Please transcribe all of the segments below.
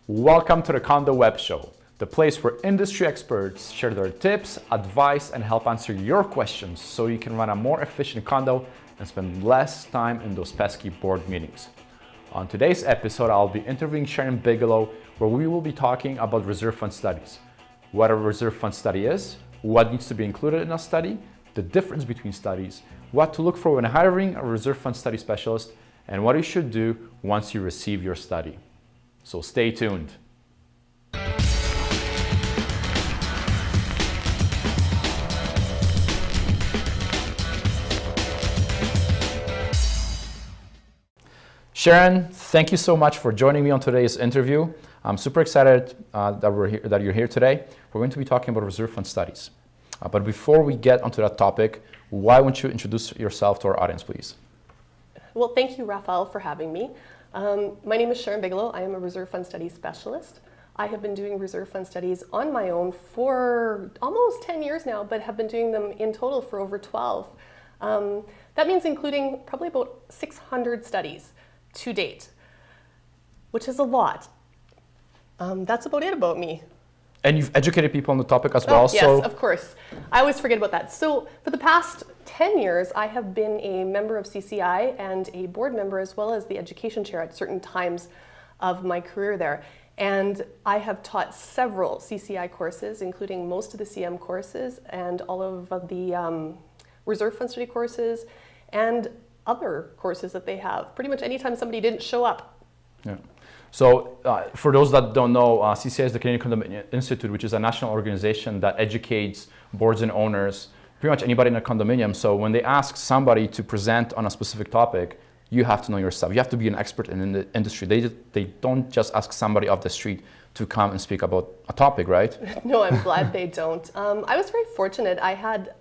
Welcome to the Condo Web Show, the place where industry experts share their tips, advice, and help answer your questions so you can run a more efficient condo and spend less time in those pesky board meetings. On today's episode, I'll be interviewing Sharon Bigelow, where we will be talking about reserve fund studies, what a reserve fund study is, what needs to be included in a study, the difference between studies, what to look for when hiring a reserve fund study specialist, and what you should do once you receive your study. So stay tuned. Sharon, thank you so much for joining me on today's interview. I'm super excited that you're here today. We're going to be talking about reserve fund studies. But before we get onto that topic, why don't you introduce yourself to our audience, please? Well, thank you, Raphael, for having me. My name is Sharon Bigelow. I am a reserve fund studies specialist. I have been doing reserve fund studies on my own for almost 10 years now, but have been doing them in total for over 12. That means including probably about 600 studies to date, which is a lot. That's about it about me. And you've educated people on the topic as well. Yes, of course. I always forget about that. So for the past 10 years, I have been a member of CCI and a board member, as well as the education chair at certain times of my career there. And I have taught several CCI courses, including most of the CM courses and all of the reserve fund study courses and other courses that they have. Pretty much anytime somebody didn't show up. Yeah. So for those that don't know, CCI is the Canadian Condominium Institute, which is a national organization that educates boards and owners, pretty much anybody in a condominium. So when they ask somebody to present on a specific topic, you have to know your stuff. You have to be an expert in the industry. They don't just ask somebody off the street to come and speak about a topic, right? No, I'm glad they don't. I was very fortunate. I had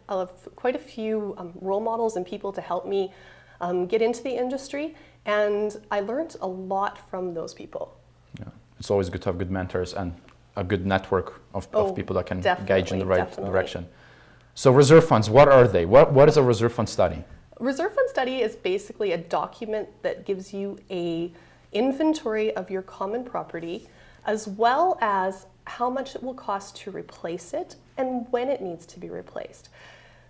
quite a few role models and people to help me get into the industry. And I learned a lot from those people. Yeah, it's always good to have good mentors and a good network of people that can guide you in the right direction. So reserve funds, what are they? What is a reserve fund study? Reserve fund study is basically a document that gives you an inventory of your common property, as well as how much it will cost to replace it and when it needs to be replaced.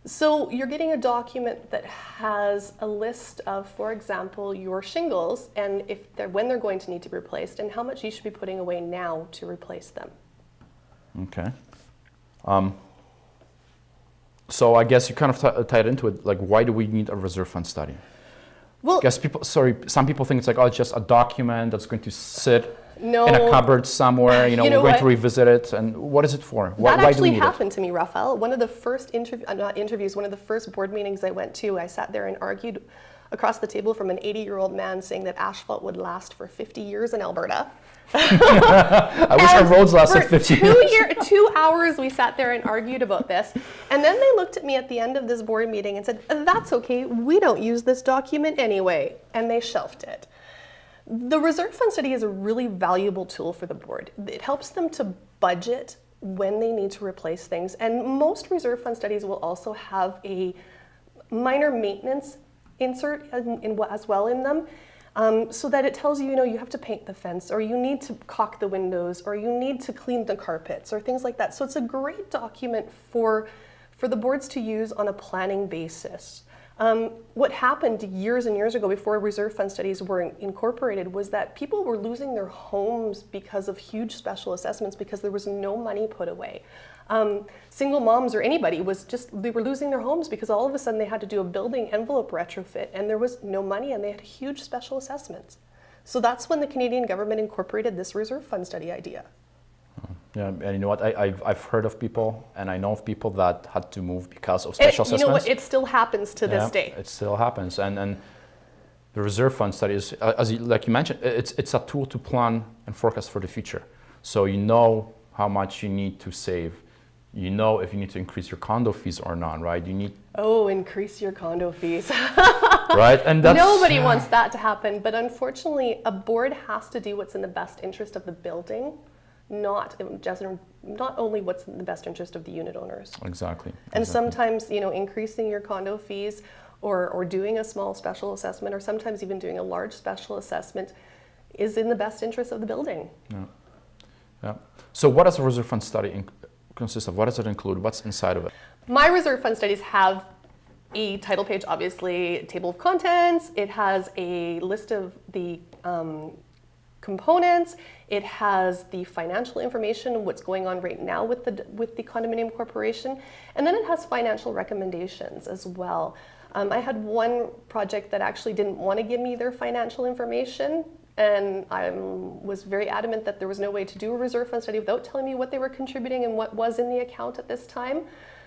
So you're getting a document that has a list of, for example, your shingles and when they're going to need to be replaced and how much you should be putting away now to replace them. Okay. So I guess you kind of tied into it, like why do we need a reserve fund study? Well, I guess some people think it's like, oh, it's just a document that's going to sit in a cupboard somewhere, we're going to revisit it. And what is it for? That actually happened to me, Raphael. One of the first one of the first board meetings I went to, I sat there and argued across the table from an 80-year-old man saying that asphalt would last for 50 years in Alberta. I wish our roads lasted 50 years. 2 hours we sat there and argued about this. And then they looked at me at the end of this board meeting and said, that's okay, we don't use this document anyway. And they shelved it. The reserve fund study is a really valuable tool for the board. It helps them to budget when they need to replace things. And most reserve fund studies will also have a minor maintenance insert as well in them, so that it tells you, you have to paint the fence, or you need to caulk the windows, or you need to clean the carpets, or things like that. So it's a great document for the boards to use on a planning basis. What happened years and years ago before reserve fund studies were incorporated was that people were losing their homes because of huge special assessments because there was no money put away. Single moms or anybody they were losing their homes because all of a sudden they had to do a building envelope retrofit and there was no money and they had huge special assessments. So that's when the Canadian government incorporated this reserve fund study idea. Yeah, and you know what? I've heard of people, and I know of people that had to move because of special assessments. You know what? It still happens to this day. It still happens, and the reserve fund study is, like you mentioned, it's a tool to plan and forecast for the future. So you know how much you need to save. You know if you need to increase your condo fees or not, right? Increase your condo fees. Right, and nobody wants that to happen. But unfortunately, a board has to do what's in the best interest of the building. Not only what's in the best interest of the unit owners. Exactly. And sometimes, increasing your condo fees or doing a small special assessment or sometimes even doing a large special assessment is in the best interest of the building. Yeah. Yeah. So what does a reserve fund study consist of? What does it include? What's inside of it? My reserve fund studies have a title page, obviously, a table of contents. It has a list of the components. It has the financial information, what's going on right now with the condominium corporation, and then it has financial recommendations as well. I had one project that actually didn't want to give me their financial information, and I was very adamant that there was no way to do a reserve fund study without telling me what they were contributing and what was in the account at this time.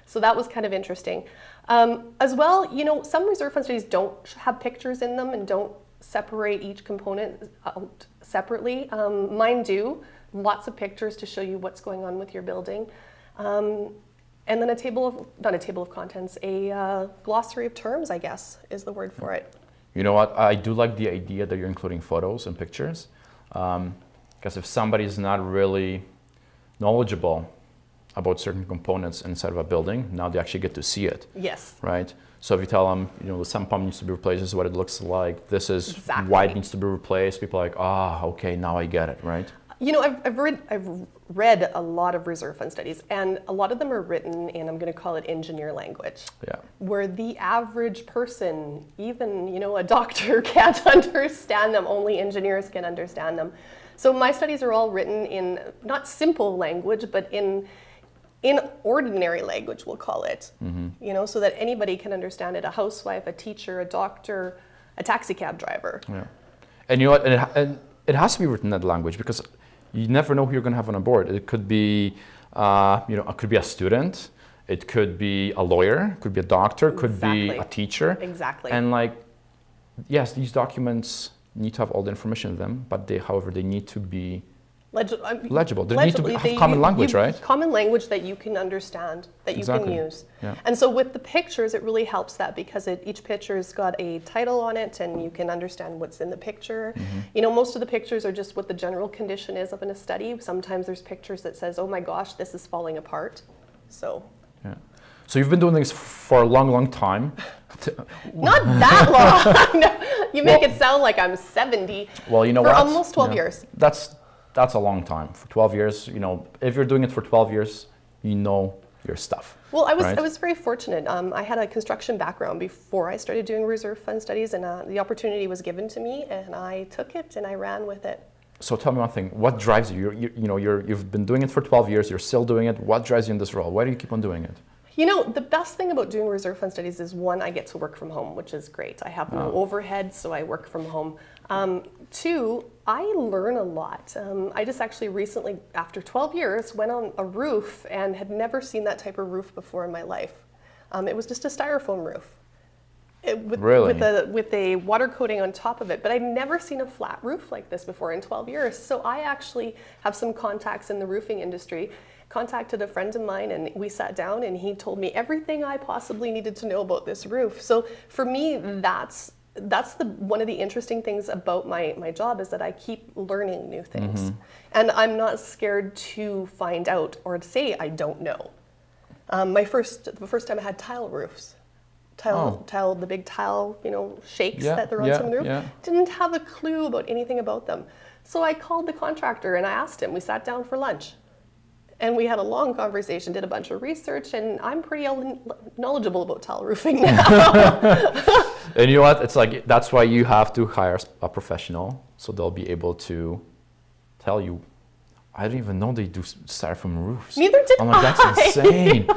So that was kind of interesting. As well, some reserve fund studies don't have pictures in them and don't separate each component out separately. Mine do. Lots of pictures to show you what's going on with your building. And then not a table of contents, a glossary of terms, I guess, is the word for it. You know what? I do like the idea that you're including photos and pictures. Because if somebody is not really knowledgeable about certain components inside of a building, now they actually get to see it. Yes. Right? So if you tell them, the sump pump needs to be replaced, this is what it looks like, this is exactly why it needs to be replaced, people are like, okay, now I get it, right? I've read a lot of reserve fund studies, and a lot of them are written in, I'm going to call it engineer language. Yeah. Where the average person, even, a doctor can't understand them, only engineers can understand them. So my studies are all written in not simple language, but in ordinary language, we'll call it, so that anybody can understand it. A housewife, a teacher, a doctor, a taxi cab driver. Yeah. And you know what? And it has to be written in that language because you never know who you're going to have on a board. It could be, it could be a student, it could be a lawyer, it could be a doctor, it could be a teacher. Exactly. And yes, these documents need to have all the information in them, but however, they need to be legible. They need to have common language, right? Common language that you can understand, that you can use. Yeah. And so with the pictures, it really helps that because each picture's got a title on it and you can understand what's in the picture. Most of the pictures are just what the general condition is of in a study. Sometimes there's pictures that says, oh my gosh, this is falling apart. So. Yeah. So you've been doing this for a long, long time. Not that long. No, you make it sound like I'm 70. Well, for almost 12 years. That's a long time. For 12 years, if you're doing it for 12 years, you know your stuff. Well, I was very fortunate. I had a construction background before I started doing reserve fund studies, and the opportunity was given to me, and I took it and I ran with it. So tell me one thing. What drives you? You've been doing it for 12 years. You're still doing it. What drives you in this role? Why do you keep on doing it? The best thing about doing reserve fund studies is, one, I get to work from home, which is great. I have no overhead, so I work from home. Two, I learn a lot. I just actually recently, after 12 years, went on a roof and had never seen that type of roof before in my life. It was just a styrofoam roof. With a water coating on top of it. But I'd never seen a flat roof like this before in 12 years. So I actually have some contacts in the roofing industry. Contacted a friend of mine and we sat down and he told me everything I possibly needed to know about this roof. So for me, that's one of the interesting things about my job is that I keep learning new things. And I'm not scared to find out or to say I don't know. The first time I had tile roofs. The big tile, shakes that they're on some roof. Yeah. Didn't have a clue about anything about them. So I called the contractor and I asked him. We sat down for lunch. And we had a long conversation, did a bunch of research, and I'm pretty knowledgeable about tile roofing now. And you know what? It's like, that's why you have to hire a professional, so they'll be able to tell you, I didn't even know they do styrofoam roofs. Neither did I'm like, that's insane.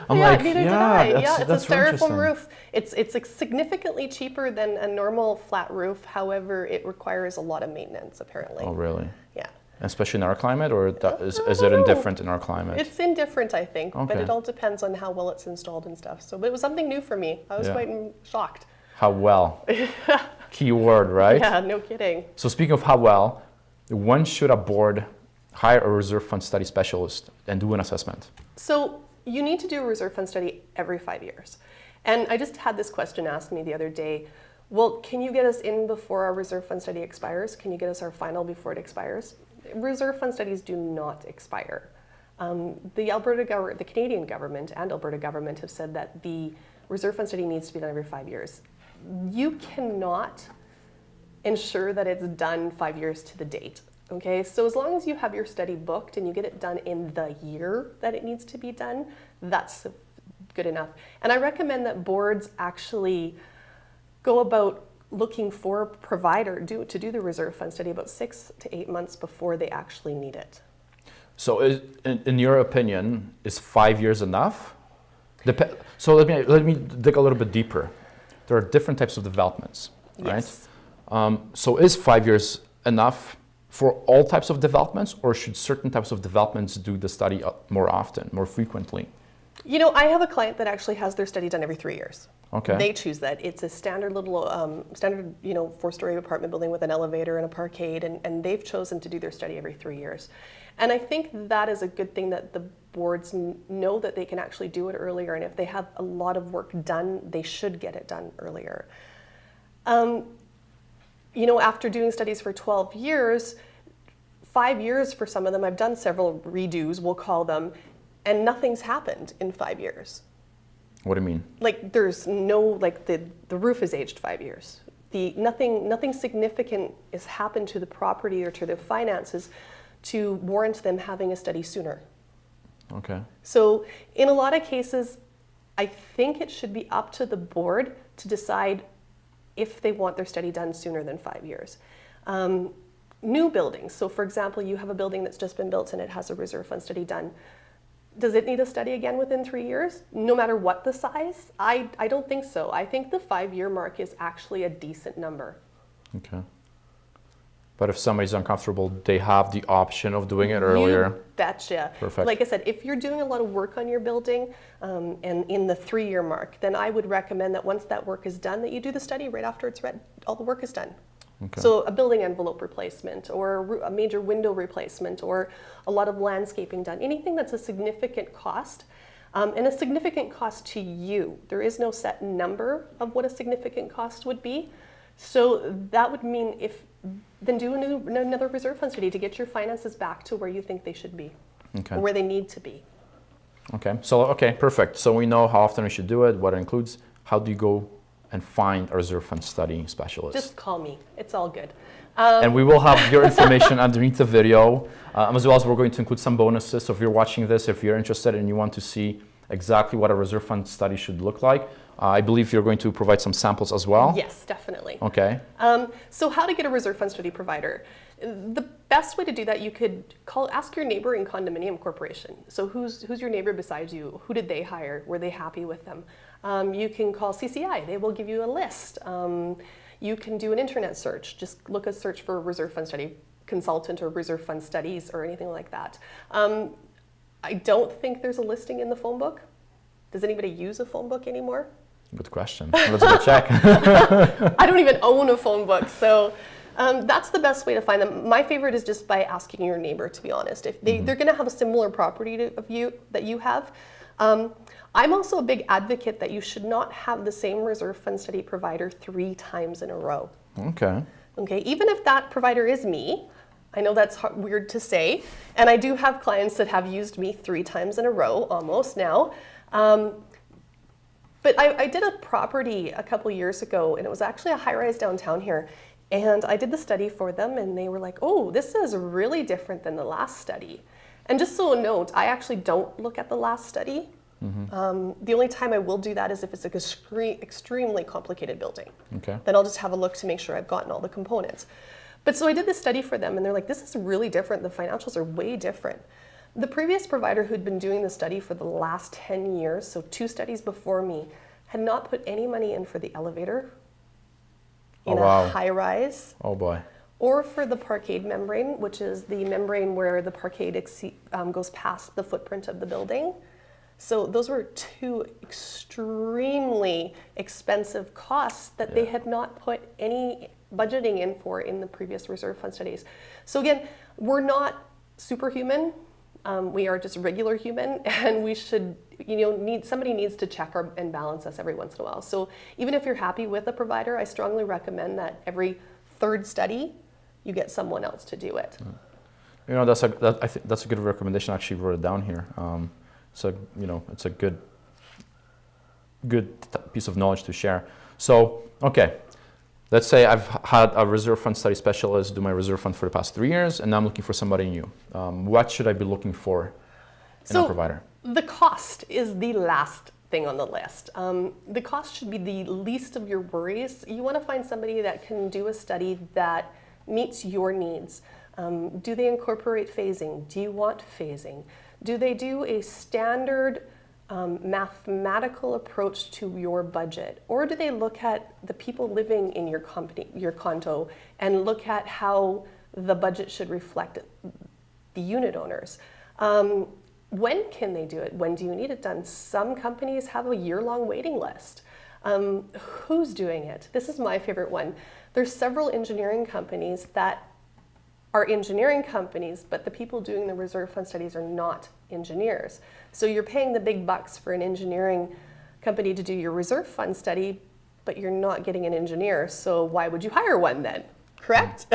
Neither did I. It's a styrofoam roof. It's significantly cheaper than a normal flat roof. However, it requires a lot of maintenance, apparently. Oh, really? Yeah. Especially in our climate, or is it indifferent in our climate? It's indifferent, I think, okay. But it all depends on how well it's installed and stuff. So, but it was something new for me. I was quite shocked. How well? Key word, right? Yeah, no kidding. So speaking of how well, when should a board hire a reserve fund study specialist and do an assessment? So you need to do a reserve fund study every 5 years. And I just had this question asked me the other day. Well, can you get us in before our reserve fund study expires? Can you get us our final before it expires? Reserve fund studies do not expire. The Canadian government and Alberta government have said that the reserve fund study needs to be done every 5 years. You cannot ensure that it's done 5 years to the date. Okay, so as long as you have your study booked and you get it done in the year that it needs to be done, that's good enough. And I recommend that boards actually go about looking for a provider to do the reserve fund study about 6 to 8 months before they actually need it. So in your opinion, is 5 years enough? So let me dig a little bit deeper. There are different types of developments, Yes. right? So is 5 years enough for all types of developments, or should certain types of developments do the study more often, more frequently? You know, I have a client that actually has their study done every 3 years. Okay. They choose that. It's a standard little, standard, 4-story apartment building with an elevator and a parkade, and they've chosen to do their study every 3 years. And I think that is a good thing, that the boards know that they can actually do it earlier, and if they have a lot of work done, they should get it done earlier. After doing studies for 12 years, 5 years for some of them, I've done several redos, we'll call them, and nothing's happened in 5 years. What do you mean? Like there's no, like the roof is aged 5 years. Nothing significant has happened to the property or to the finances to warrant them having a study sooner. Okay. So in a lot of cases, I think it should be up to the board to decide if they want their study done sooner than 5 years. New buildings, so for example, you have a building that's just been built and it has a reserve fund study done. Does it need a study again within 3 years, no matter what the size? I don't think so. I think the 5-year mark is actually a decent number. Okay. But if somebody's uncomfortable, they have the option of doing it earlier. You betcha. Perfect. Like I said, if you're doing a lot of work on your building and in the 3-year mark, then I would recommend that once that work is done, that you do the study right after it's read, all the work is done. Okay. So a building envelope replacement or a major window replacement or a lot of landscaping done, anything that's a significant cost and a significant cost to you. There is no set number of what a significant cost would be. So that would mean then do another reserve fund study to get your finances back to where you think they should be, Okay. or where they need to be. Okay. Okay, perfect. So we know how often we should do it, what it includes. How do you go and find a reserve fund study specialist? Just call me. It's all good. And we will have your information underneath the video, as well as we're going to include some bonuses. So if you're watching this, if you're interested and you want to see exactly what a reserve fund study should look like, I believe you're going to provide some samples as well. Yes, definitely. Okay. So how to get a reserve fund study provider? The best way to do that, you could ask your neighbor in condominium corporation. So who's your neighbor besides you? Who did they hire? Were they happy with them? You can call CCI. They will give you a list. You can do an internet search. Just search for reserve fund study consultant or reserve fund studies or anything like that. I don't think there's a listing in the phone book. Does anybody use a phone book anymore? Good question. Let's go check. I don't even own a phone book, so that's the best way to find them. My favorite is just by asking your neighbor, to be honest. If they're going to have a similar property that you have. I'm also a big advocate that you should not have the same reserve fund study provider 3 times in a row. Okay. Okay, even if that provider is me, I know that's weird to say, and I do have clients that have used me 3 times in a row almost now. But I did a property a couple years ago, and it was actually a high-rise downtown here. And I did the study for them, and they were like, oh, this is really different than the last study. And just so a note, I actually don't look at the last study. The only time I will do that is if it's an extremely complicated building. Okay. Then I'll just have a look to make sure I've gotten all the components. But so I did this study for them, and they're like, this is really different. The financials are way different. The previous provider who'd been doing the study for the last 10 years, so 2 studies before me, had not put any money in for the elevator in a high rise. Oh boy. Or for the parkade membrane, which is the membrane where the parkade goes past the footprint of the building. So those were 2 extremely expensive costs that they had not put any budgeting in for in the previous reserve fund studies. So again, we're not superhuman. We are just regular human, and we should, somebody needs to check and balance us every once in a while. So even if you're happy with a provider, I strongly recommend that every 3rd study, you get someone else to do it. I think that's a good recommendation. I actually wrote it down here. So it's a good piece of knowledge to share. So okay, let's say I've had a reserve fund study specialist do my reserve fund for the past 3 years, and now I'm looking for somebody new. What should I be looking for in a provider? The cost is the last thing on the list. The cost should be the least of your worries. You want to find somebody that can do a study that meets your needs. Do they incorporate phasing? Do you want phasing? Do they do a standard mathematical approach to your budget? Or do they look at the people living in your company, your condo, and look at how the budget should reflect the unit owners? When can they do it? When do you need it done? Some companies have a year-long waiting list. Who's doing it? This is my favorite one. There's several engineering companies that are engineering companies, but the people doing the reserve fund studies are not engineers. So you're paying the big bucks for an engineering company to do your reserve fund study, but you're not getting an engineer. So why would you hire one then? Correct?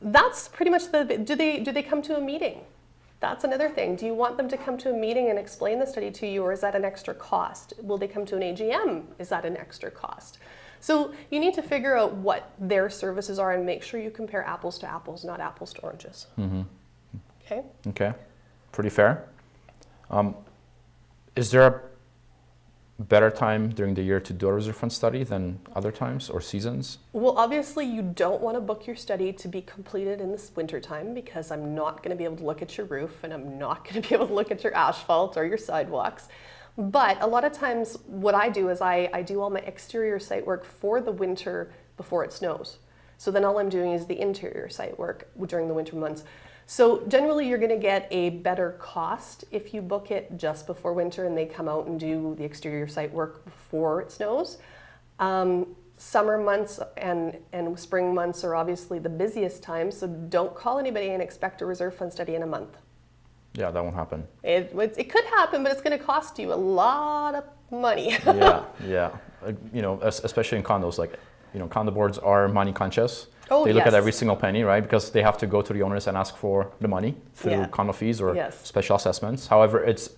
That's pretty much do they come to a meeting? That's another thing. Do you want them to come to a meeting and explain the study to you, or is that an extra cost? Will they come to an AGM? Is that an extra cost? So you need to figure out what their services are and make sure you compare apples to apples, not apples to oranges. Mm-hmm. Okay? Okay, pretty fair. Is there a better time during the year to do a reserve fund study than other times or seasons? Well, obviously you don't want to book your study to be completed in this winter time, because I'm not going to be able to look at your roof and I'm not going to be able to look at your asphalt or your sidewalks. But a lot of times what I do is I do all my exterior site work for the winter before it snows. So then all I'm doing is the interior site work during the winter months. So generally you're going to get a better cost if you book it just before winter and they come out and do the exterior site work before it snows. Summer months and spring months are obviously the busiest time, so don't call anybody and expect a reserve fund study in a month. Yeah, that won't happen. It could happen, but it's going to cost you a lot of money. Yeah. You know, especially in condos, like, you know, condo boards are money conscious. Oh, they look at every single penny, right? Because they have to go to the owners and ask for the money through condo fees or special assessments. However, it's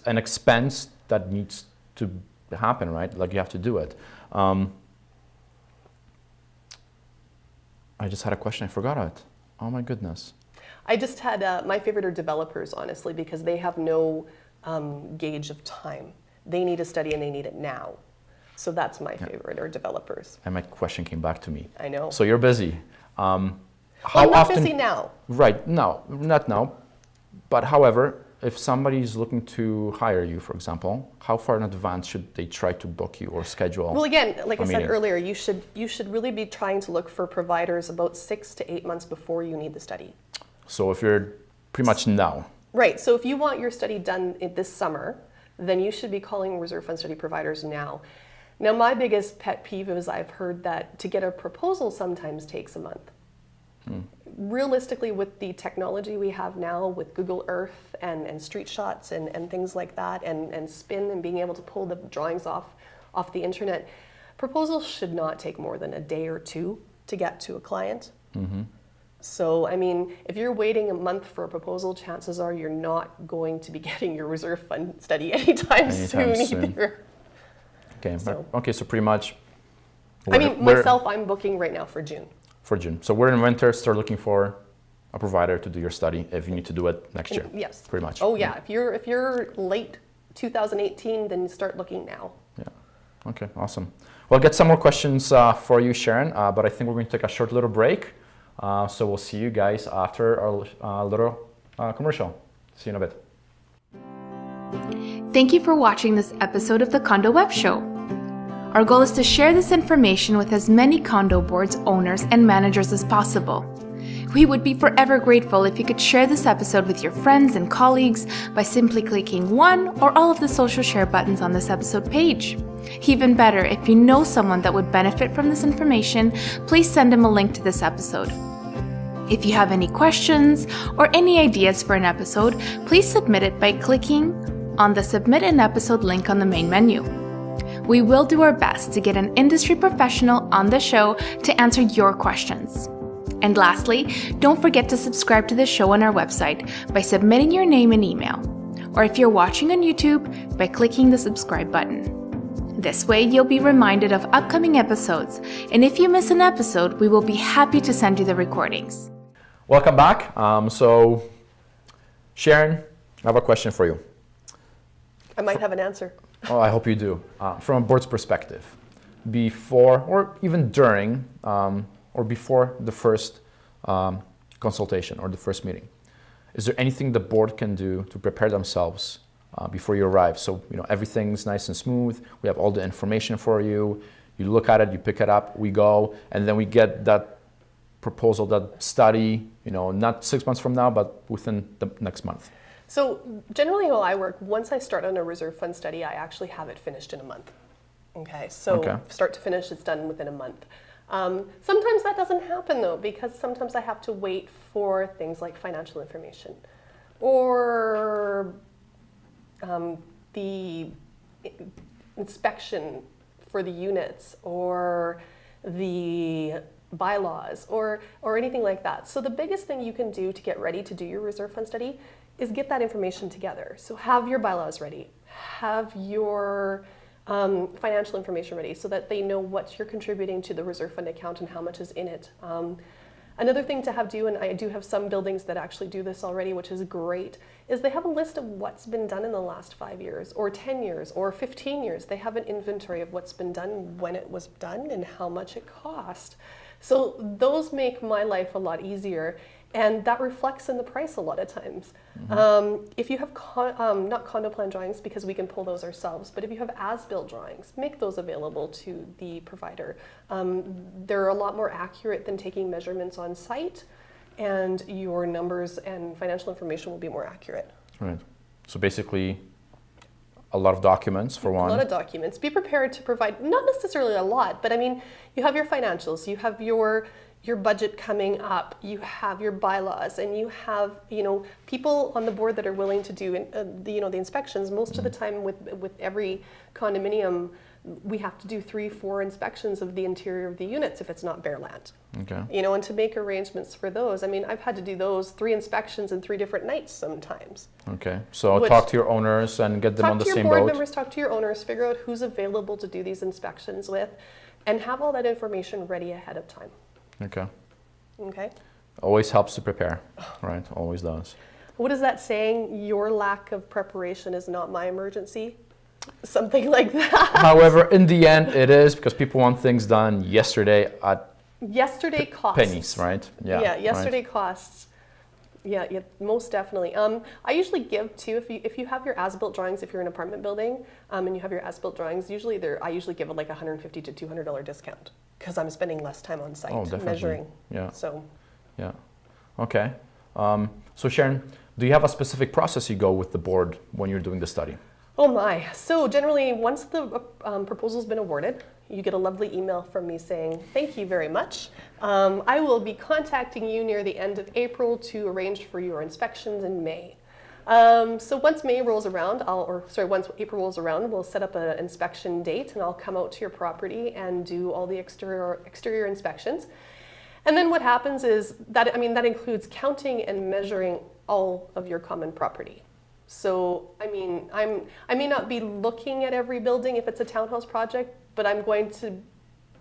an expense that needs to happen, right? Like, you have to do it. I just had a question. I forgot it. Oh my goodness. I just had, my favorite are developers, honestly, because they have no gauge of time. They need a study and they need it now. So that's my favorite, or developers. And my question came back to me. I know. So you're busy. How I'm not often? busy now. Right, no, not now. But however, if somebody's looking to hire you, for example, how far in advance should they try to book you or schedule? Well, again, like I said meeting? earlier, you should really be trying to look for providers about 6 to 8 months before you need the study. So if you're pretty much now. Right, so if you want your study done this summer, then you should be calling reserve fund study providers now. Now, my biggest pet peeve is I've heard that to get a proposal sometimes takes a month. Realistically, with the technology we have now with Google Earth and street shots and things like that, and spin and being able to pull the drawings off the internet, proposals should not take more than a day or two to get to a client. Mm-hmm. So, I mean, if you're waiting a month for a proposal, chances are you're not going to be getting your reserve fund study anytime soon either. Okay, so pretty much. Myself, I'm booking right now for June. For June. So we're in winter, start looking for a provider to do your study if you need to do it next year. Yes. Pretty much. Oh yeah, if you're late 2018, then start looking now. Yeah. Okay, awesome. Well, I'll get some more questions for you, Sharon, but I think we're going to take a short little break. So we'll see you guys after our little commercial. See you in a bit. Thank you for watching this episode of the Condo Web Show. Our goal is to share this information with as many condo boards, owners, and managers as possible. We would be forever grateful if you could share this episode with your friends and colleagues by simply clicking one or all of the social share buttons on this episode page. Even better, if you know someone that would benefit from this information, please send them a link to this episode. If you have any questions or any ideas for an episode, please submit it by clicking on the Submit an Episode link on the main menu. We will do our best to get an industry professional on the show to answer your questions. And lastly, don't forget to subscribe to the show on our website by submitting your name and email, or if you're watching on YouTube, by clicking the subscribe button. This way, you'll be reminded of upcoming episodes, and if you miss an episode, we will be happy to send you the recordings. Welcome back. So, Sharon, I have a question for you. I might have an answer. Oh, I hope you do. From a board's perspective, before or even during or before the first consultation or the first meeting, is there anything the board can do to prepare themselves before you arrive? So, everything's nice and smooth. We have all the information for you. You look at it, you pick it up, we go, and then we get that proposal, that study, not 6 months from now, but within the next month. So generally how I work, once I start on a reserve fund study, I actually have it finished in a month. Okay, so start to finish, it's done within a month. Sometimes that doesn't happen though, because sometimes I have to wait for things like financial information or the inspection for the units or the bylaws or anything like that. So the biggest thing you can do to get ready to do your reserve fund study is get that information together. So have your bylaws ready, have your financial information ready so that they know what you're contributing to the reserve fund account and how much is in it. Another thing to do, and I do have some buildings that actually do this already, which is great, is they have a list of what's been done in the last 5 years or 10 years or 15 years. They have an inventory of what's been done, when it was done, and how much it cost. So those make my life a lot easier, and that reflects in the price a lot of times. If you have not condo plan drawings, because we can pull those ourselves, but if you have as-built drawings, make those available to the provider. They're a lot more accurate than taking measurements on site, and your numbers and financial information will be more accurate. Right. So basically, a lot of documents for one. A lot of documents. Be prepared to provide, not necessarily a lot, but I mean, you have your financials, you have your budget coming up, you have your bylaws, and you have people on the board that are willing to do the inspections. Most of the time with every condominium, we have to do 3-4 inspections of the interior of the units if it's not bare land. Okay. And to make arrangements for those. I mean, I've had to do those 3 inspections in 3 different nights sometimes. Okay. So talk to your owners and get them on the same boat. Talk to your board members, talk to your owners, figure out who's available to do these inspections with, and have all that information ready ahead of time. Okay. Okay. Always helps to prepare, right? Always does. What is that saying? Your lack of preparation is not my emergency. Something like that. However, in the end, it is, because people want things done yesterday at costs. pennies, right? Yeah. Yesterday costs. Yeah, most definitely. I usually give too, if you have your as-built drawings, if you're in an apartment building and you have your as-built drawings, I usually give like $150 to $200 discount because I'm spending less time on site measuring. Yeah. So. Yeah. Okay. So Sharon, do you have a specific process you go with the board when you're doing the study? Oh my. So generally, once the proposal's been awarded, you get a lovely email from me saying, thank you very much. I will be contacting you near the end of April to arrange for your inspections in May. So once May rolls around, once April rolls around, we'll set up an inspection date and I'll come out to your property and do all the exterior inspections. And then what happens is that includes counting and measuring all of your common property. So, I may not be looking at every building if it's a townhouse project, but I'm going to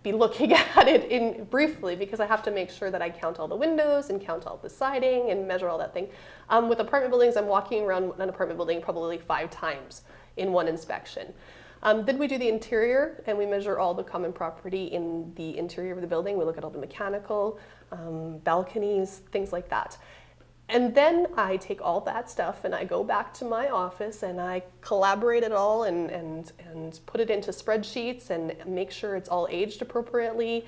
be looking at it briefly because I have to make sure that I count all the windows and count all the siding and measure all that thing. With apartment buildings, I'm walking around an apartment building probably 5 times in one inspection. Then we do the interior and we measure all the common property in the interior of the building. We look at all the mechanical, balconies, things like that. And then I take all that stuff and I go back to my office and I collaborate it all and put it into spreadsheets and make sure it's all aged appropriately.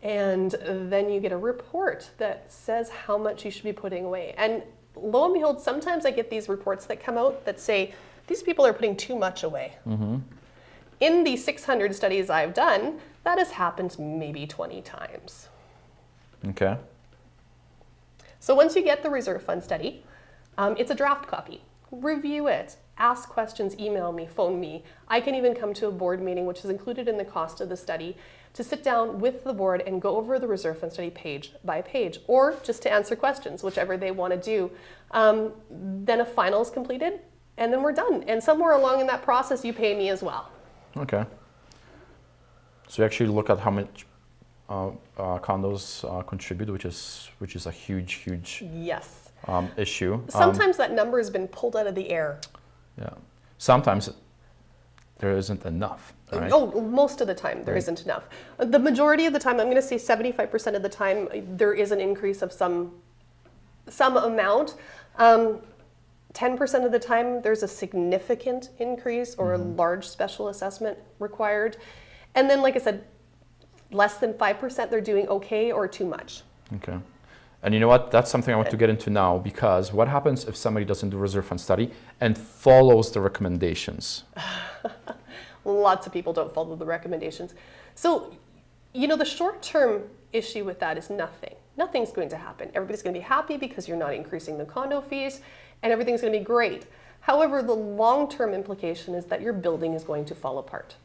And then you get a report that says how much you should be putting away. And lo and behold, sometimes I get these reports that come out that say, these people are putting too much away. Mm-hmm. In the 600 studies I've done, that has happened maybe 20 times. Okay. So once you get the reserve fund study, it's a draft copy. Review it, ask questions, email me, phone me. I can even come to a board meeting, which is included in the cost of the study, to sit down with the board and go over the reserve fund study page by page, or just to answer questions, whichever they want to do. Then a final is completed, and then we're done. And somewhere along in that process, you pay me as well. Okay. So we actually look at how much condos contribute, which is a huge Yes. issue. Sometimes that number has been pulled out of the air. Yeah. Sometimes there isn't enough. Right? Oh, most of the time there isn't enough. The majority of the time, I'm going to say 75% of the time, there is an increase of some amount. 10% of the time, there's a significant increase or a large special assessment required. And then, like I said, less than 5%, they're doing okay or too much. Okay. And you know what? That's something I want to get into now, because what happens if somebody doesn't do a reserve fund study and follows the recommendations? Lots of people don't follow the recommendations. So, the short-term issue with that is nothing. Nothing's going to happen. Everybody's going to be happy because you're not increasing the condo fees, and everything's going to be great. However, the long-term implication is that your building is going to fall apart.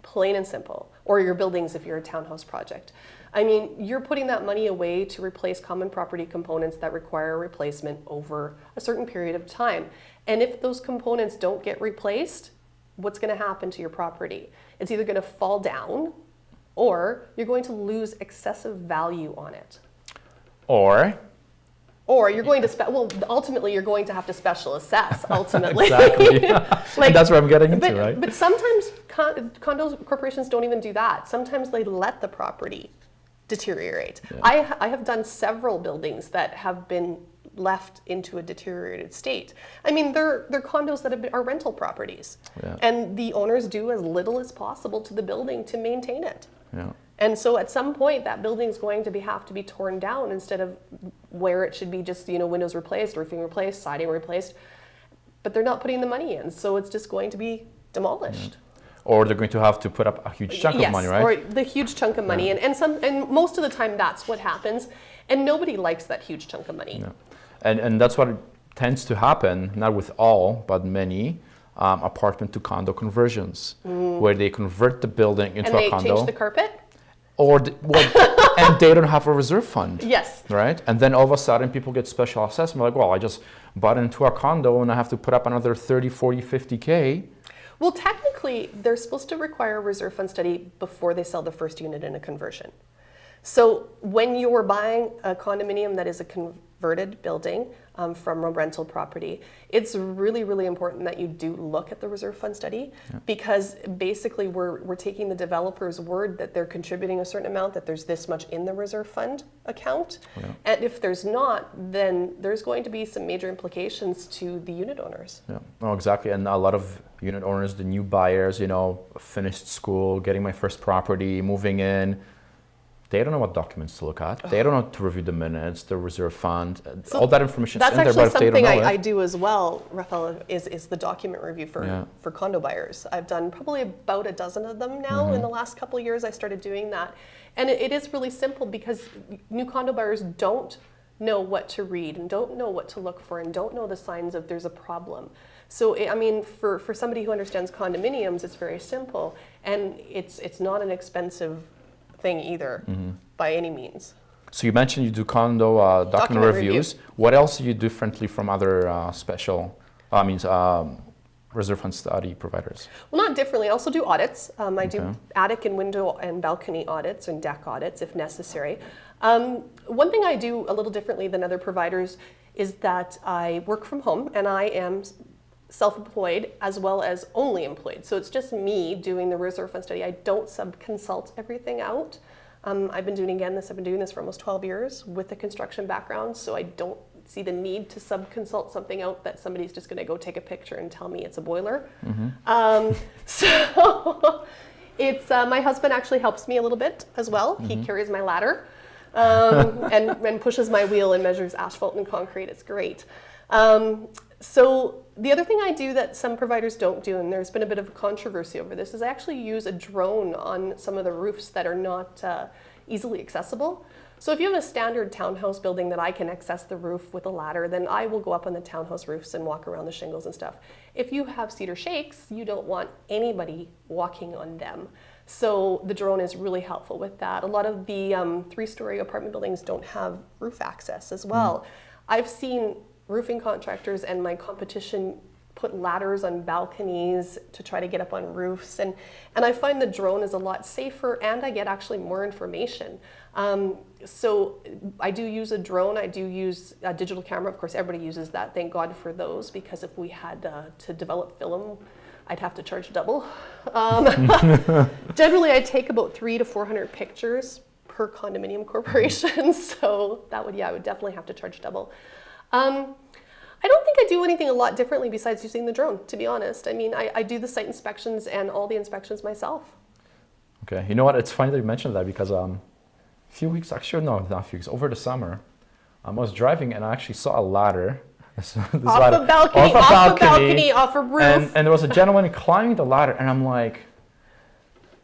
Plain and simple. Or your buildings if you're a townhouse project. I mean, you're putting that money away to replace common property components that require replacement over a certain period of time. And if those components don't get replaced, what's going to happen to your property? It's either going to fall down or you're going to lose excessive value on it. Or you're going to, ultimately you're going to have to special assess, ultimately. Exactly. And that's what I'm getting into, right? But sometimes condo corporations don't even do that. Sometimes they let the property deteriorate. Yeah. I have done several buildings that have been left into a deteriorated state. I mean, they're condos that are rental properties. Yeah. And the owners do as little as possible to the building to maintain it. Yeah. And so at some point, that building's going to have to be torn down instead of where it should be just, windows replaced, roofing replaced, siding replaced. But they're not putting the money in, so it's just going to be demolished. Yeah. Or they're going to have to put up a huge chunk of money, right? Or the huge chunk of money. Yeah. And most of the time, that's what happens. And nobody likes that huge chunk of money. Yeah. And that's what tends to happen, not with all, but many, apartment to condo conversions, where they convert the building into a condo. And they change the carpet? And they don't have a reserve fund. Yes. Right? And then all of a sudden people get special assessment, like, well, I just bought into a condo and I have to put up another 30, 40, 50K. Well, technically, they're supposed to require a reserve fund study before they sell the first unit in a conversion. So when you're buying a condominium that is a converted building from a rental property, it's really, really important that you do look at the reserve fund study, because basically we're taking the developer's word that they're contributing a certain amount, that there's this much in the reserve fund account. Yeah. And if there's not, then there's going to be some major implications to the unit owners. Yeah, no, exactly. And a lot of unit owners, the new buyers, finished school, getting my first property, moving in, they don't know what documents to look at. They don't know to review the minutes, the reserve fund, so all that information is in there. That's actually something I do as well, Rafael, is the document review for condo buyers. I've done probably about a dozen of them now. In the last couple of years, I started doing that. And it is really simple, because new condo buyers don't know what to read and don't know what to look for and don't know the signs of there's a problem. So, for somebody who understands condominiums, it's very simple. And it's not an expensive thing either, by any means. So you mentioned you do condo document reviews. What else do you do differently from other reserve fund study providers? Well, not differently. I also do audits. I do attic and window and balcony audits and deck audits if necessary. One thing I do a little differently than other providers is that I work from home, and I am self-employed as well as only employed. So it's just me doing the reserve fund study. I don't sub-consult everything out. I've been doing this for almost 12 years with a construction background, so I don't see the need to sub-consult something out that somebody's just going to go take a picture and tell me it's a boiler. So it's my husband actually helps me a little bit as well. He carries my ladder and pushes my wheel and measures asphalt and concrete. It's great. So the other thing I do that some providers don't do, and there's been a bit of a controversy over this, is I actually use a drone on some of the roofs that are not easily accessible. So if you have a standard townhouse building that I can access the roof with a ladder, then I will go up on the townhouse roofs and walk around the shingles and stuff. If you have cedar shakes, you don't want anybody walking on them. So the drone is really helpful with that. A lot of the 3-story apartment buildings don't have roof access as well. I've seen roofing contractors and my competition put ladders on balconies to try to get up on roofs. And I find the drone is a lot safer, and I get actually more information. So I do use a drone. I do use a digital camera. Of course, everybody uses that. Thank God for those, because if we had to develop film, I'd have to charge double. Generally, I take about 300 to 400 pictures per condominium corporation. So that would, I would definitely have to charge double. I don't think I do anything a lot differently besides using the drone, to be honest. I mean, I do the site inspections and all the inspections myself. Okay, you know what? It's funny that you mentioned that, because a few weeks, actually, no, not a few weeks, over the summer, I was driving and I actually saw a ladder. Off a balcony, off a roof. And there was a gentleman climbing the ladder, and I'm like,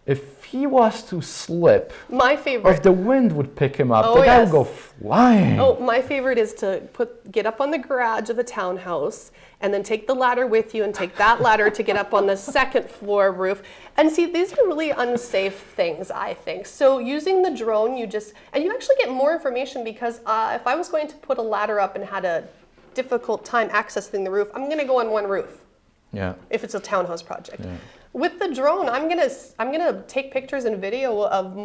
if he was to slip, my favorite, or if the wind would pick him up, the guy would go flying. Oh, my favorite is to get up on the garage of the townhouse and then take the ladder with you and take that ladder to get up on the second floor roof. And see, these are really unsafe things, I think. So using the drone, you actually get more information, because if I was going to put a ladder up and had a difficult time accessing the roof, I'm going to go on one roof. Yeah. If it's a townhouse project. Yeah. With the drone, I'm gonna take pictures and video of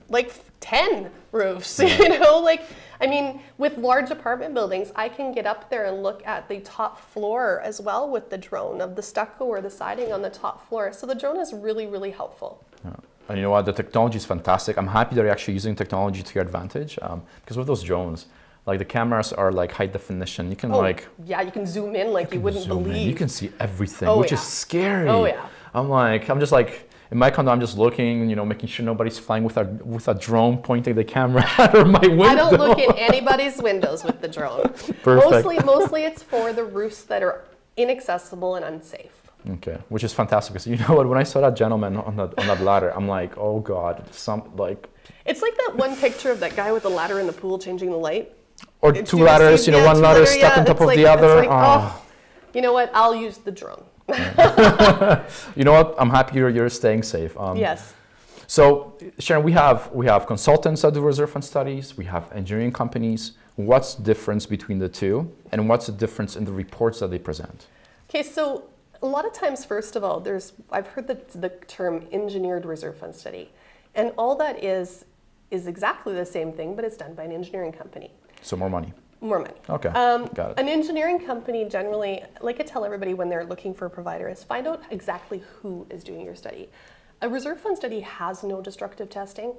like 10 roofs. Yeah. You know, like, I mean, with large apartment buildings, I can get up there and look at the top floor as well with the drone, of the stucco or the siding on the top floor. So the drone is really, really helpful. Yeah. And you know what? The technology is fantastic. I'm happy that you're actually using technology to your advantage, because with those drones, like, the cameras are like high definition. You can you can zoom in like you wouldn't believe. You can see everything, which is scary. Oh yeah. I'm just like, in my condo, I'm just looking, making sure nobody's flying with a drone pointing the camera out of my window. I don't look in anybody's windows with the drone. Perfect. Mostly it's for the roofs that are inaccessible and unsafe. Okay, which is fantastic, because you know what? When I saw that gentleman on that ladder, I'm like, oh God, It's like that one picture of that guy with the ladder in the pool changing the light. Or two ladders, one ladder stuck on top of the other. You know what? I'll use the drone. You know what? I'm happy you're staying safe. Yes. So, Sharon, we have consultants that do reserve fund studies. We have engineering companies. What's the difference between the two, and what's the difference in the reports that they present? Okay, so a lot of times, first of all, I've heard the term engineered reserve fund study, and all that is exactly the same thing, but it's done by an engineering company. So more money. More money. Okay, got it. An engineering company generally, like I tell everybody when they're looking for a provider, is find out exactly who is doing your study. A reserve fund study has no destructive testing.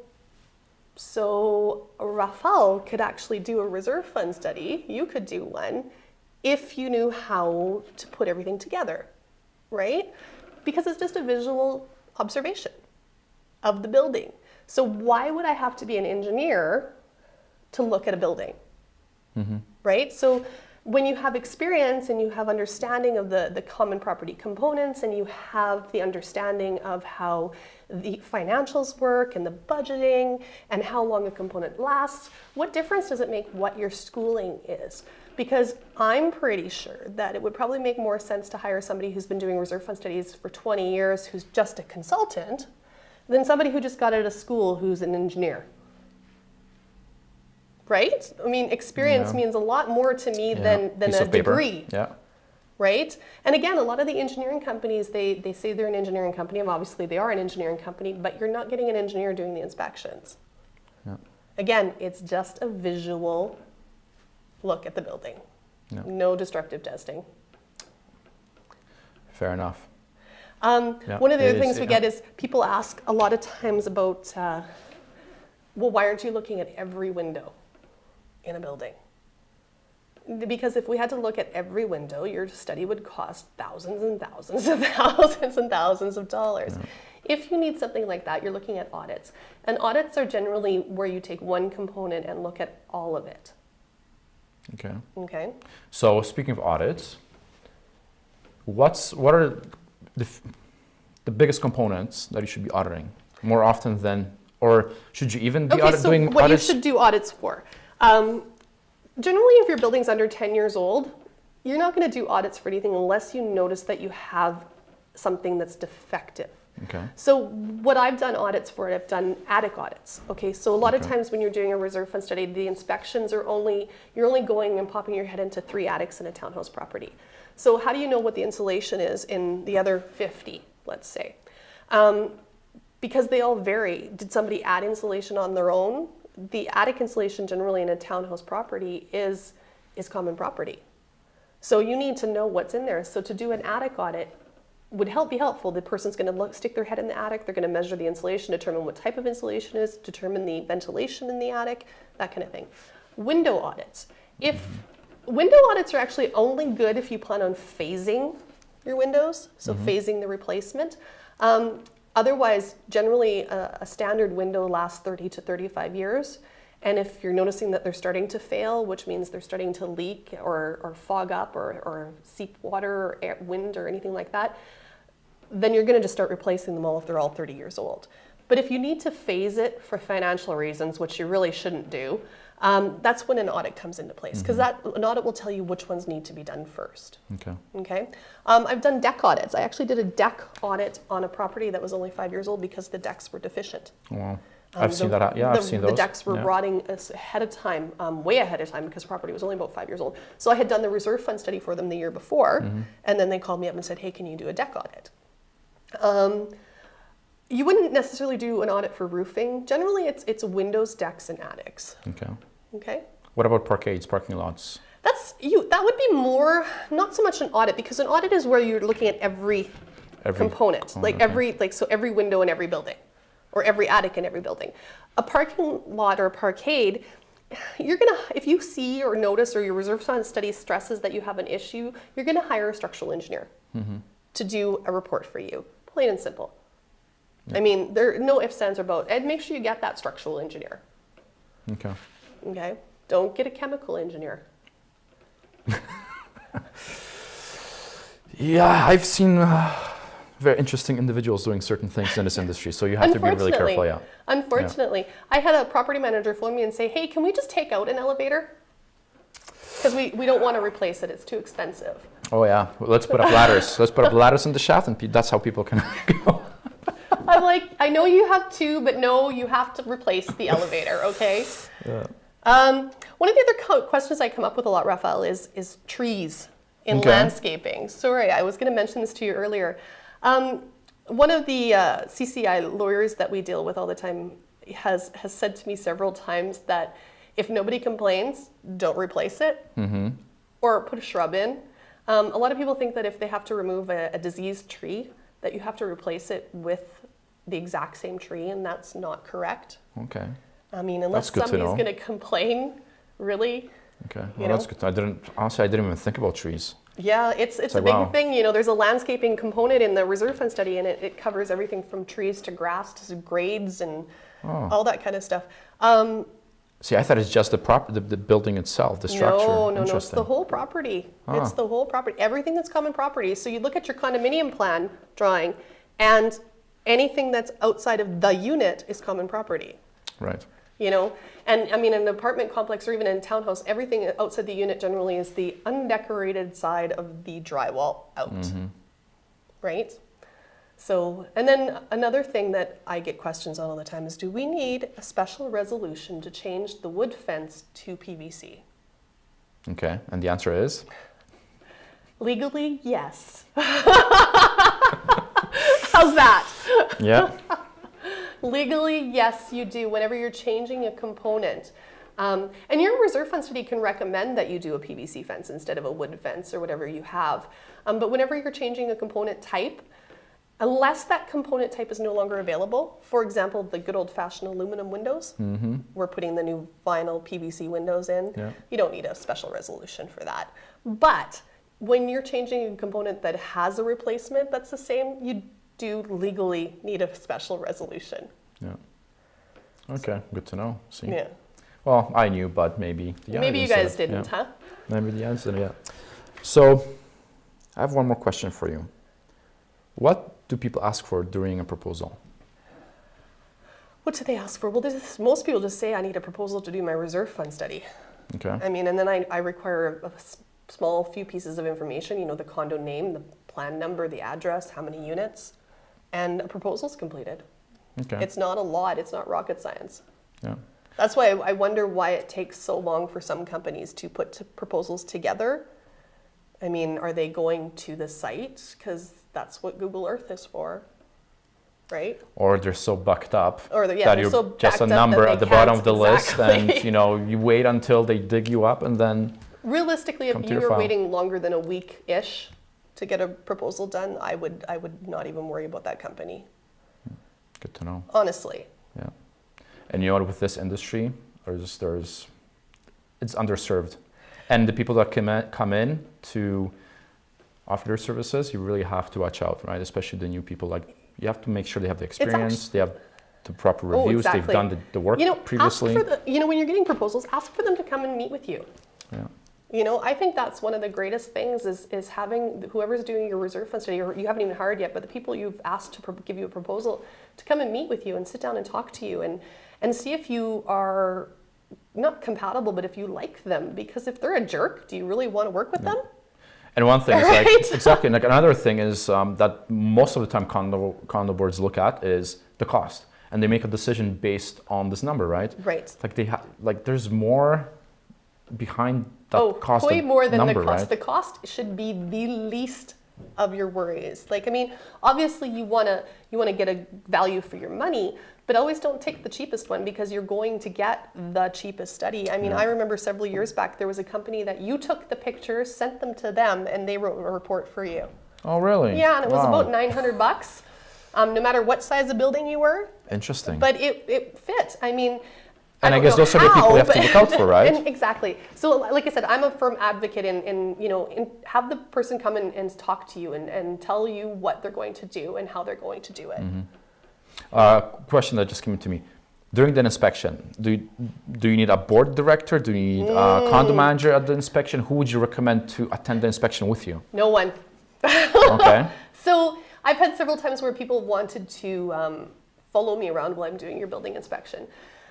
So Rafael could actually do a reserve fund study. You could do one if you knew how to put everything together, right? Because it's just a visual observation of the building. So why would I have to be an engineer to look at a building? Mm-hmm. Right? So when you have experience and you have understanding of the common property components, and you have the understanding of how the financials work and the budgeting and how long a component lasts, what difference does it make what your schooling is? Because I'm pretty sure that it would probably make more sense to hire somebody who's been doing reserve fund studies for 20 years, who's just a consultant, than somebody who just got out of school who's an engineer. Right? I mean, experience means a lot more to me than a degree. Yeah. Right? And again, a lot of the engineering companies, they say they're an engineering company, and obviously they are an engineering company, but you're not getting an engineer doing the inspections. Yeah. Again, it's just a visual look at the building. Yeah. No destructive testing. Fair enough. One of the other things we get is people ask a lot of times about, well, why aren't you looking at every window in a building? Because if we had to look at every window, your study would cost thousands and thousands and thousands and thousands of dollars. Yeah. If you need something like that, you're looking at audits. And audits are generally where you take one component and look at all of it. Okay. Okay. So speaking of audits, what are the biggest components that you should be auditing more often than, or should you even be doing audits? What you should do audits for. Generally, if your building's under 10 years old, you're not going to do audits for anything unless you notice that you have something that's defective. Okay. So what I've done audits for, I've done attic audits. Okay, so a lot of times when you're doing a reserve fund study, the inspections are you're only going and popping your head into 3 attics in a townhouse property. So how do you know what the insulation is in the other 50, let's say? Because they all vary. Did somebody add insulation on their own? The attic insulation generally in a townhouse property is common property. So you need to know what's in there. So to do an attic audit would be helpful. The person's going to stick their head in the attic, they're going to measure the insulation, determine what type of insulation it is, determine the ventilation in the attic, that kind of thing. Window audits. Window audits are actually only good if you plan on phasing your windows, so phasing the replacement. Otherwise, generally a standard window lasts 30 to 35 years. And if you're noticing that they're starting to fail, which means they're starting to leak or fog up or seep water or wind or anything like that, then you're going to just start replacing them all if they're all 30 years old. But if you need to phase it for financial reasons, which you really shouldn't do, that's when an audit comes into place, because an audit will tell you which ones need to be done first. Okay. I've done deck audits. I actually did a deck audit on a property that was only 5 years old because the decks were deficient. Wow. I've seen that. Yeah, I've seen those. The decks were rotting ahead of time, way ahead of time, because the property was only about 5 years old. So I had done the reserve fund study for them the year before, and then they called me up and said, hey, can you do a deck audit? You wouldn't necessarily do an audit for roofing. Generally, it's windows, decks, and attics. Okay. Okay. What about parkades, parking lots? That would be more, not so much an audit, because an audit is where you're looking at every component, so every window in every building, or every attic in every building. A parking lot or a parkade, if you see or notice or your reserve fund study stresses that you have an issue, you're gonna hire a structural engineer to do a report for you, plain and simple. I mean, there are no ifs, ands, or buts. And make sure you get that structural engineer. Okay. Okay? Don't get a chemical engineer. Yeah, I've seen very interesting individuals doing certain things in this industry, so you have to be really careful. Yeah. Unfortunately. I had a property manager phone me and say, hey, can we just take out an elevator? Because we don't want to replace it. It's too expensive. Oh, yeah. Well, let's put up ladders. Let's put up ladders in the shaft, and that's how people can go. I'm like, I know you have 2, but no, you have to replace the elevator, okay? Yeah. One of the other questions I come up with a lot, Raphael, is trees in landscaping. Sorry, I was going to mention this to you earlier. One of the CCI lawyers that we deal with all the time has said to me several times that if nobody complains, don't replace it or put a shrub in. A lot of people think that if they have to remove a diseased tree, that you have to replace it with the exact same tree, and that's not correct. Okay. I mean, unless somebody's going to complain, really. Okay. Well, that's good. I didn't even think about trees. Yeah, it's a big thing. You know, there's a landscaping component in the reserve fund study, and it covers everything from trees to grass to grades and all that kind of stuff. See, I thought it's just the building itself, the structure. No, it's the whole property. It's the whole property. Everything that's common property. So you look at your condominium plan drawing, and anything that's outside of the unit is common property. Right. You know, and I mean, in an apartment complex or even in a townhouse, everything outside the unit generally is the undecorated side of the drywall out, right? So, and then another thing that I get questions on all the time is, do we need a special resolution to change the wood fence to PVC? Okay, and the answer is? Legally, yes. How's that? Yeah. Legally, yes, you do, whenever you're changing a component. And your reserve fund study can recommend that you do a PVC fence instead of a wood fence or whatever you have. But whenever you're changing a component type, unless that component type is no longer available, for example, the good old-fashioned aluminum windows, we're putting the new vinyl PVC windows in, you don't need a special resolution for that. But when you're changing a component that has a replacement that's the same, you do legally need a special resolution. Yeah. Okay, good to know. See. Yeah. Well, I knew, but maybe maybe you guys didn't, huh? Maybe the answer, yeah. So, I have one more question for you. What do people ask for during a proposal? What do they ask for? Well, most people just say, I need a proposal to do my reserve fund study. Okay. I mean, and then I require a small few pieces of information, you know, the condo name, the plan number, the address, how many units, and a proposal's completed. Okay. It's not a lot, it's not rocket science. Yeah. That's why I wonder why it takes so long for some companies to put proposals together. I mean, are they going to the site? Because that's what Google Earth is for, right? Or they're so bucked up Or that they're you're so just a backed up number that at the they bottom can't- of the list, exactly. and you wait until they dig you up, and then Realistically, Come if to you your were file. waiting longer than a week-ish to get a proposal done, I would not even worry about that company, good to know. honestly. Yeah. And you know what, with this industry, it's underserved. And the people that come in to offer their services, you really have to watch out, right? Especially the new people. Like, you have to make sure they have the experience, they have the proper reviews, exactly. they've done the work previously. Ask for when you're getting proposals, ask for them to come and meet with you. Yeah. I think that's one of the greatest things is having whoever's doing your reserve fund study, or you haven't even hired yet, but the people you've asked to give you a proposal to come and meet with you and sit down and talk to you and see if you are not compatible, but if you like them. Because if they're a jerk, do you really want to work with them? And one thing is Right? exactly, like another thing is that most of the time condo boards look at is the cost, and they make a decision based on this number, right? Right. Like there's more behind that cost way more than number, the cost. right? The cost should be the least of your worries. Like, I mean, obviously you wanna get a value for your money, but always don't take the cheapest one, because you're going to get the cheapest study. I mean, I remember several years back, there was a company that you took the pictures, sent them to them, and they wrote a report for you. Oh, really? Yeah, and it was Wow. about $900, no matter what size of building you were. Interesting. But it fit. I mean, And I don't guess know those are the people you have to but- look out for, right? And exactly. So, like I said, I'm a firm advocate in have the person come and talk to you and tell you what they're going to do and how they're going to do it. Question that just came to me. During the inspection, do you need a board director? Do you need a condo manager at the inspection? Who would you recommend to attend the inspection with you? No one. Okay. So I've had several times where people wanted to follow me around while I'm doing your building inspection.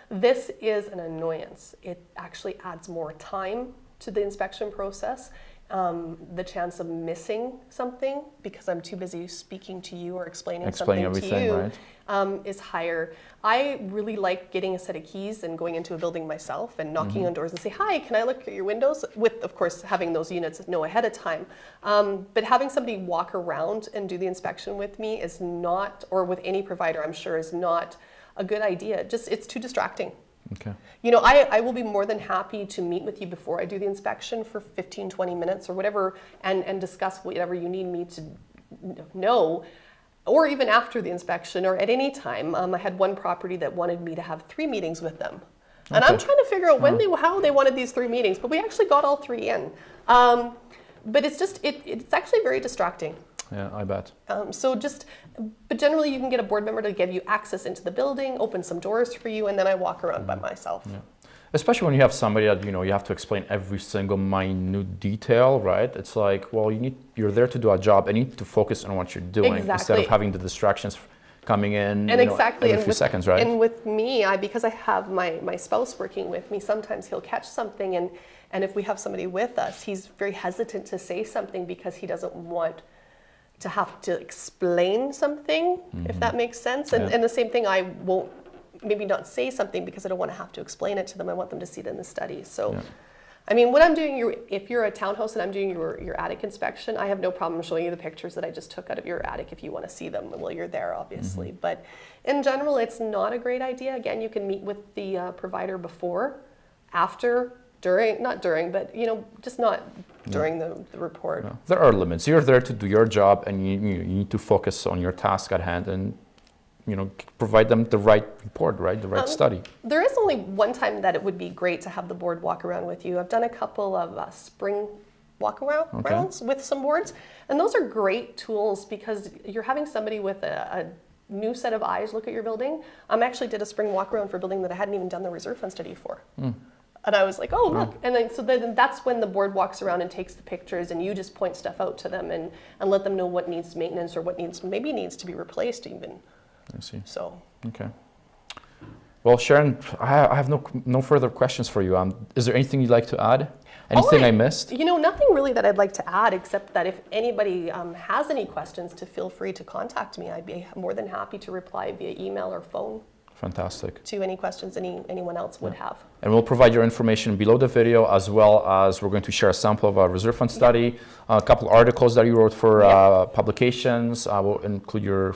This is an annoyance. It actually adds more time to the inspection process. The chance of missing something because I'm too busy speaking to you or explaining something everything, to you right? Is higher. I really like getting a set of keys and going into a building myself and knocking on doors and say, hi, can I look at your windows? With, of course, having those units know ahead of time. But having somebody walk around and do the inspection with me is not, or with any provider, I'm sure, is not a good idea. Just, it's too distracting. Okay. I will be more than happy to meet with you before I do the inspection for 15, 20 minutes or whatever, and discuss whatever you need me to know, or even after the inspection or at any time. I had one property that wanted me to have 3 meetings with them. And I'm trying to figure out how they wanted these 3 meetings, but we actually got all 3 in. But it's just, it's actually very distracting. Yeah, I bet. But generally you can get a board member to give you access into the building, open some doors for you, and then I walk around by myself. Yeah. Especially when you have somebody that, you have to explain every single minute detail, right? It's like, well, you're there to do a job and you need to focus on what you're doing instead of having the distractions coming in And exactly, every few seconds, right? And with me, because I have my spouse working with me, sometimes he'll catch something, and if we have somebody with us, he's very hesitant to say something because he doesn't want to have to explain something, if that makes sense. And the same thing, I won't maybe not say something because I don't want to have to explain it to them. I want them to see it in the study. So, I mean, when I'm doing if you're a townhouse and I'm doing your attic inspection, I have no problem showing you the pictures that I just took out of your attic if you want to see them while you're there, obviously. But in general, it's not a great idea. Again, you can meet with the provider before, after, during, not during, but just not during the report. No. There are limits. You're there to do your job, and you need to focus on your task at hand and provide them the right report, right? The right study. There is only one time that it would be great to have the board walk around with you. I've done a couple of spring walk rounds with some boards, and those are great tools because you're having somebody with a new set of eyes look at your building. I actually did a spring walk around for a building that I hadn't even done the reserve fund study for. And I was like, oh, look. And then that's when the board walks around and takes the pictures, and you just point stuff out to them and let them know what needs maintenance or what maybe needs to be replaced even. I see. So. Okay. Well, Sharon, I have no further questions for you. Is there anything you'd like to add? Anything I missed? Nothing really that I'd like to add, except that if anybody has any questions, to feel free to contact me. I'd be more than happy to reply via email or phone. Fantastic. To any questions anyone else would have. And we'll provide your information below the video, as well as we're going to share a sample of our reserve fund study, a couple articles that you wrote for publications. We'll include your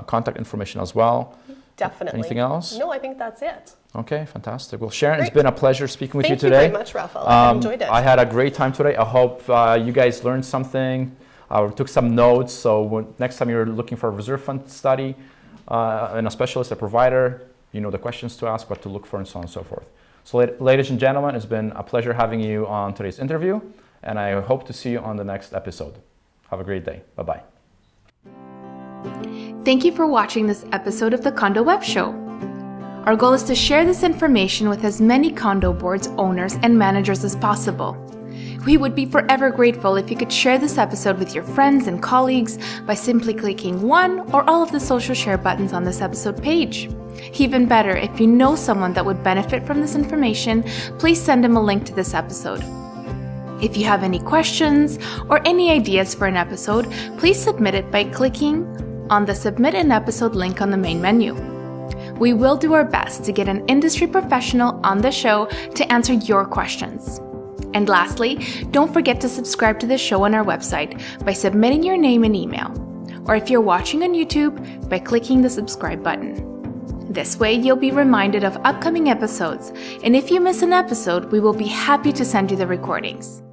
contact information as well. Definitely. Anything else? No, I think that's it. Okay, fantastic. Well, Sharon, Great. It's been a pleasure speaking with you today. Thank you very much, Raphael. I enjoyed it. I had a great time today. I hope you guys learned something, took some notes. So next time you're looking for a reserve fund study and a specialist, a provider, you know the questions to ask, what to look for, and so on and so forth. So ladies and gentlemen, it's been a pleasure having you on today's interview, and I hope to see you on the next episode. Have a great day. Bye-bye. Thank you for watching this episode of the Condo Web Show. Our goal is to share this information with as many condo boards, owners, and managers as possible. We would be forever grateful if you could share this episode with your friends and colleagues by simply clicking one or all of the social share buttons on this episode page. Even better, if you know someone that would benefit from this information, please send them a link to this episode. If you have any questions or any ideas for an episode, please submit it by clicking on the Submit an Episode link on the main menu. We will do our best to get an industry professional on the show to answer your questions. And lastly, don't forget to subscribe to the show on our website by submitting your name and email, or if you're watching on YouTube, by clicking the subscribe button. This way, you'll be reminded of upcoming episodes, and if you miss an episode, we will be happy to send you the recordings.